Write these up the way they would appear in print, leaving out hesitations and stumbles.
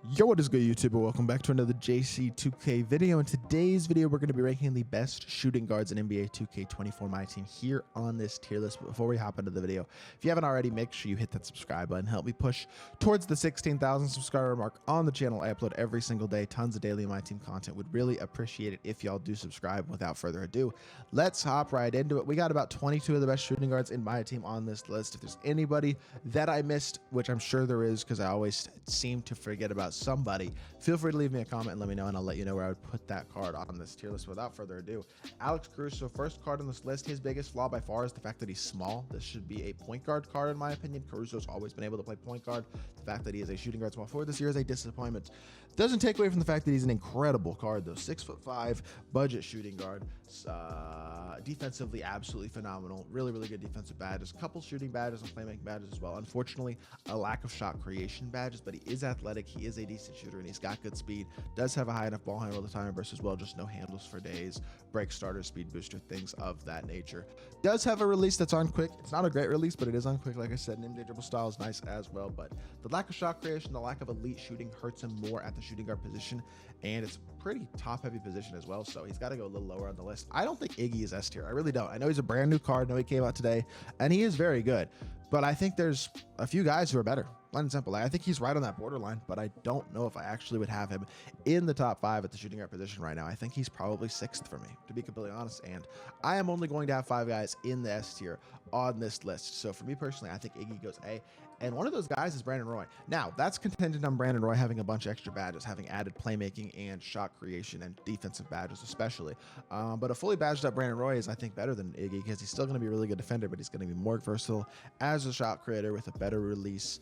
Yo, what is good, YouTube? Welcome back to another JC2K video. In today's video, we're going to be ranking the best shooting guards in NBA 2K24 MyTEAM here on this tier list. But before we hop into the video, if you haven't already, make sure you hit that subscribe button. Help me push towards the 16,000 subscriber mark on the channel. I upload every single day, tons of daily MyTEAM content. Would really appreciate it if y'all do subscribe. Without further ado, let's hop right into it. We got about 22 of the best shooting guards in MyTEAM on this list. If there's anybody that I missed, which I'm sure there is because I always seem to forget about somebody, feel free to leave me a comment and let me know, and I'll let you know where I would put that card on this tier list. Without further ado, Alex Caruso, first card on this list. His biggest flaw by far is the fact that he's small. This should be a point guard card in my opinion. Caruso's always been able to play point guard. The fact that he is a shooting guard small forward this year is a disappointment. Doesn't take away from the fact that he's an incredible card though. 6'5", budget shooting guard. Defensively absolutely phenomenal. Really good defensive badges. A couple shooting badges and playmaking badges as well. Unfortunately, a lack of shot creation badges, but he is athletic. He is a decent shooter and he's got good speed. Does have a high enough ball handle to time burst as well. Just no handles for days. Break starter, speed booster, things of that nature. Does have a release that's on quick. It's not a great release, but it is on quick. Like I said, an NBA dribble style is nice as well. But the lack of shot creation, the lack of elite shooting hurts him more at the shooting guard position, and it's a pretty top heavy position as well. So he's got to go a little lower on the list. I don't think Iggy is S tier. I really don't. I know he's a brand new card. I know he came out today, and he is very good. But I think there's a few guys who are better. Plain and simple. I think he's right on that borderline, but I don't know if I actually would have him in the top 5 at the shooting guard position right now. I think he's probably 6th for me, to be completely honest. And I am only going to have 5 guys in the S tier on this list. So for me personally, I think Iggy goes A. And one of those guys is Brandon Roy. Now, that's contingent on Brandon Roy having a bunch of extra badges, having added playmaking and shot creation and defensive badges especially. But a fully badged up Brandon Roy is, I think, better than Iggy because he's still going to be a really good defender, but he's going to be more versatile as a shot creator with a better release,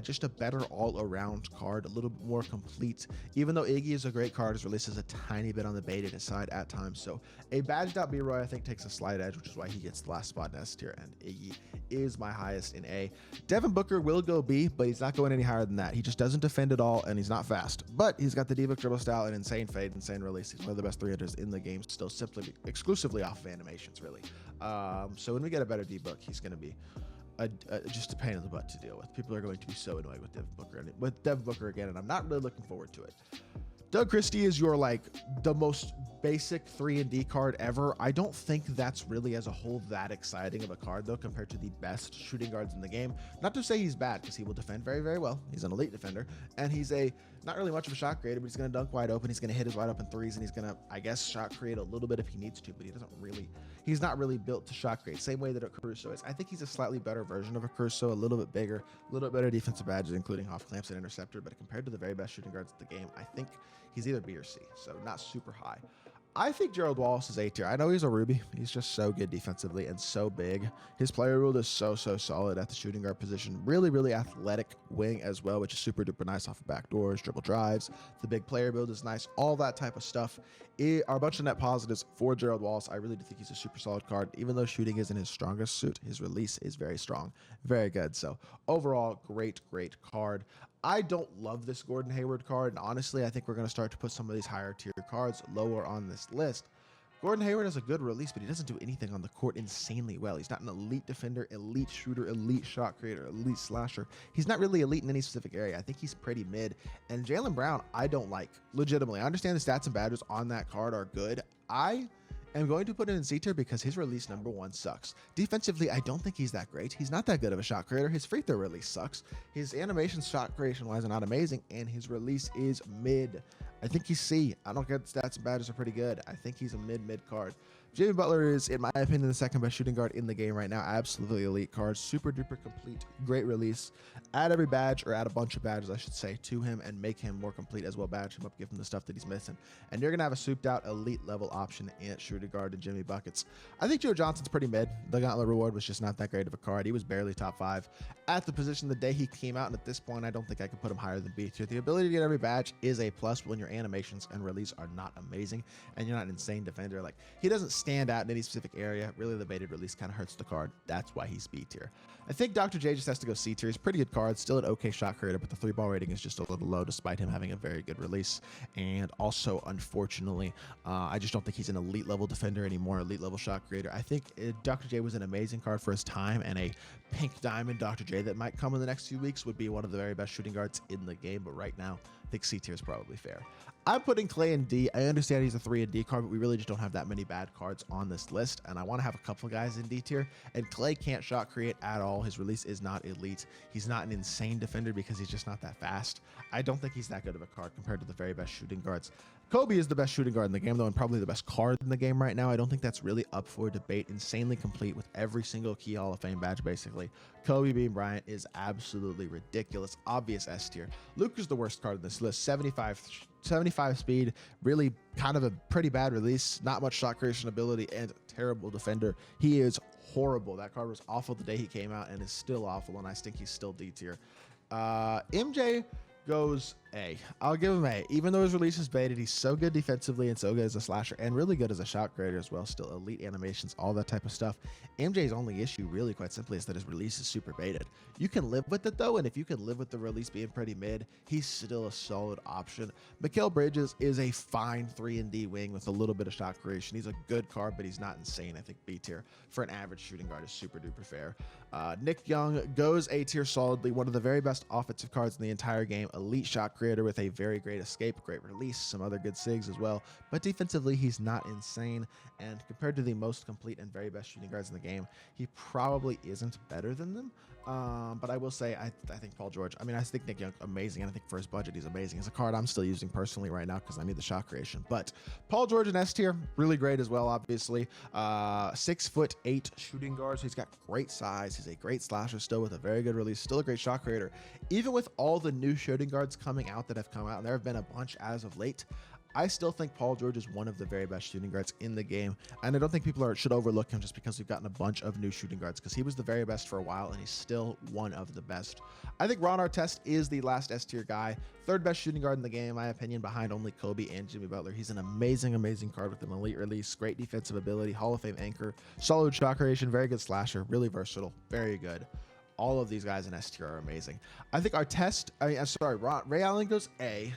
just a better all-around card, a little bit more complete. Even though Iggy is a great card, his release is a tiny bit on the baited side at times. So a badged out B-Roy, I think, takes a slight edge, which is why he gets the last spot in S tier, and Iggy is my highest in A. Devin Booker will go B, but he's not going any higher than that. He just doesn't defend at all, and he's not fast. But he's got the D-Book dribble style and insane fade, insane release. He's one of the best 3-hitters in the game, still simply exclusively off of animations, really. So when we get a better D-Book, he's going to be just a pain in the butt to deal with. People are going to be so annoyed with Devin Booker again, and I'm not really looking forward to it. Doug Christie is your, like, the most basic 3-and-D card ever. I don't think that's really as a whole that exciting of a card though compared to the best shooting guards in the game. Not to say he's bad, because he will defend very well. He's an elite defender, and he's not really much of a shot creator, but he's going to dunk wide open. He's going to hit his wide open threes, and he's going to, I guess, shot create a little bit if he needs to, but he's not really built to shot create, same way that a Caruso is. I think he's a slightly better version of a Caruso, a little bit bigger, a little bit better defensive badges, including off clamps and interceptor, but compared to the very best shooting guards in the game, I think he's either B or C, so not super high. I think Gerald Wallace is A tier. I know he's a Ruby. He's just so good defensively and so big. His player build is so solid at the shooting guard position. Really athletic wing as well, which is super duper nice off of backdoors, dribble drives. The big player build is nice. All that type of stuff are a bunch of net positives for Gerald Wallace. I really do think he's a super solid card. Even though shooting isn't his strongest suit, his release is very strong, very good. So overall, great card. I don't love this Gordon Hayward card, and honestly, I think we're going to start to put some of these higher tier cards lower on this list. Gordon Hayward has a good release, but he doesn't do anything on the court insanely well. He's not an elite defender, elite shooter, elite shot creator, elite slasher. He's not really elite in any specific area. I think he's pretty mid. And Jaylen Brown, I don't like. Legitimately, I understand the stats and badges on that card are good. I am going to put him in C tier because his release #1 sucks. Defensively, I don't think he's that great. He's not that good of a shot creator. His free throw release sucks. His animation shot creation wise are not amazing, and his release is mid. I think he's C. I don't get the stats and badges are pretty good. I think he's a mid card. Jimmy Butler is, in my opinion, the second best shooting guard in the game right now. Absolutely elite card. Super duper complete. Great release. Add every badge, or add a bunch of badges, I should say, to him and make him more complete as well. Badge him up, give him the stuff that he's missing. And you're going to have a souped out elite level option in shooting guard to Jimmy Buckets. I think Joe Johnson's pretty mid. The Gauntlet Reward was just not that great of a card. He was barely top 5 at the position the day he came out. And at this point, I don't think I could put him higher than B tier. The ability to get every badge is a plus when your animations and release are not amazing and you're not an insane defender. Like, he doesn't stand out in any specific area. Really, the baited release kind of hurts the card. That's why he's B tier. I think Dr. J just has to go C tier. He's a pretty good card, still an okay shot creator, but the 3-ball rating is just a little low despite him having a very good release. And also, unfortunately, I just don't think he's an elite level defender anymore, elite level shot creator. I think Dr. J was an amazing card for his time, and a pink diamond Dr. J MJ that might come in the next few weeks would be one of the very best shooting guards in the game, but right now, I think C tier is probably fair. I'm putting Clay in D. I understand he's a 3 and D card, but we really just don't have that many bad cards on this list, and I want to have a couple guys in D tier, and Clay can't shot create at all. His release is not elite. He's not an insane defender because he's just not that fast. I don't think he's that good of a card compared to the very best shooting guards. Kobe is the best shooting guard in the game, though, and probably the best card in the game right now. I don't think that's really up for debate. Insanely complete with every single key Hall of Fame badge, basically. Kobe being Bryant is absolutely ridiculous. Obvious S tier. Luke is the worst card in this list. 75 speed, really kind of a pretty bad release, not much shot creation ability, and terrible defender. He is horrible. That card was awful the day he came out and is still awful, and I think he's still D tier. MJ goes A. I'll give him A. Even though his release is baited, he's so good defensively and so good as a slasher and really good as a shot creator as well. Still elite animations, all that type of stuff. MJ's only issue really quite simply is that his release is super baited. You can live with it though, and if you can live with the release being pretty mid, he's still a solid option. Mikal Bridges is a fine 3 and D wing with a little bit of shot creation. He's a good card, but he's not insane. I think B tier for an average shooting guard is super duper fair. Nick Young goes A tier solidly. One of the very best offensive cards in the entire game. Elite shot creator with a very great escape, great release, some other good sigs as well. But defensively, he's not insane. And compared to the most complete and very best shooting guards in the game, he probably isn't better than them. But I will say, I think Paul George, I think Nick Young, amazing. And I think for his budget, he's amazing. It's a card I'm still using personally right now because I need the shot creation. But Paul George in S tier, really great as well, obviously. 6'8" shooting guard. So he's got great size. He's a great slasher still with a very good release, still a great shot creator. Even with all the new shooting guards coming out that have come out, and there have been a bunch as of late, I still think Paul George is one of the very best shooting guards in the game, and I don't think people should overlook him just because we've gotten a bunch of new shooting guards, because he was the very best for a while, and he's still one of the best. I think Ron Artest is the last S tier guy, third best shooting guard in the game, in my opinion, behind only Kobe and Jimmy Butler. He's an amazing, amazing card with an elite release, great defensive ability, Hall of Fame anchor, solid shot creation, very good slasher, really versatile, very good. All of these guys in S tier are amazing. I think Ray Allen goes A.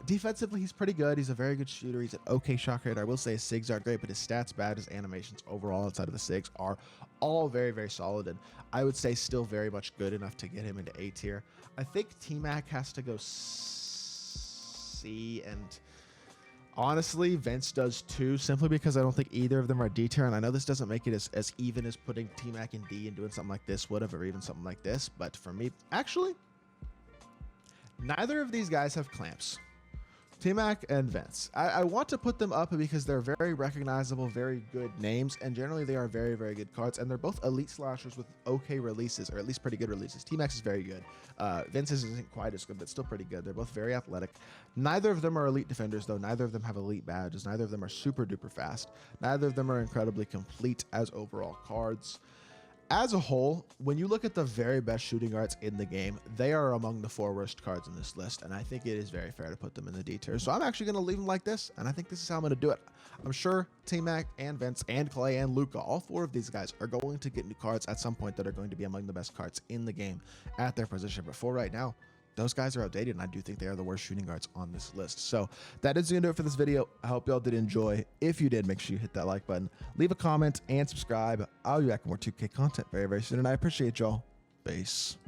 Defensively, he's pretty good. He's a very good shooter. He's an okay shot creator. I will say his SIGs aren't great, but his stats bad. His animations overall outside of the SIGs are all very, very solid. And I would say still very much good enough to get him into A tier. I think T-Mac has to go C, and honestly, Vince does too, simply because I don't think either of them are D tier. And I know this doesn't make it as even as putting T-Mac in D and doing something like this would have, or even something like this. But for me, actually, neither of these guys have clamps. T-Mac and Vince. I want to put them up because they're very recognizable, very good names, and generally they are very, very good cards, and they're both elite slashers with okay releases, or at least pretty good releases. T-Max is very good. Vince's isn't quite as good, but still pretty good. They're both very athletic. Neither of them are elite defenders, though. Neither of them have elite badges. Neither of them are super duper fast. Neither of them are incredibly complete as overall cards. As a whole, when you look at the very best shooting guards in the game, they are among the 4 worst cards in this list, and I think it is very fair to put them in the D tier. So I'm actually going to leave them like this, and I think this is how I'm going to do it. I'm sure T-Mac and Vince and Clay and Luka, all 4 of these guys are going to get new cards at some point that are going to be among the best cards in the game at their position. But for right now, those guys are outdated, and I do think they are the worst shooting guards on this list. So that is going to do it for this video. I hope y'all did enjoy. If you did, make sure you hit that like button, leave a comment, and subscribe. I'll be back with more 2K content very, very soon, and I appreciate y'all. Peace.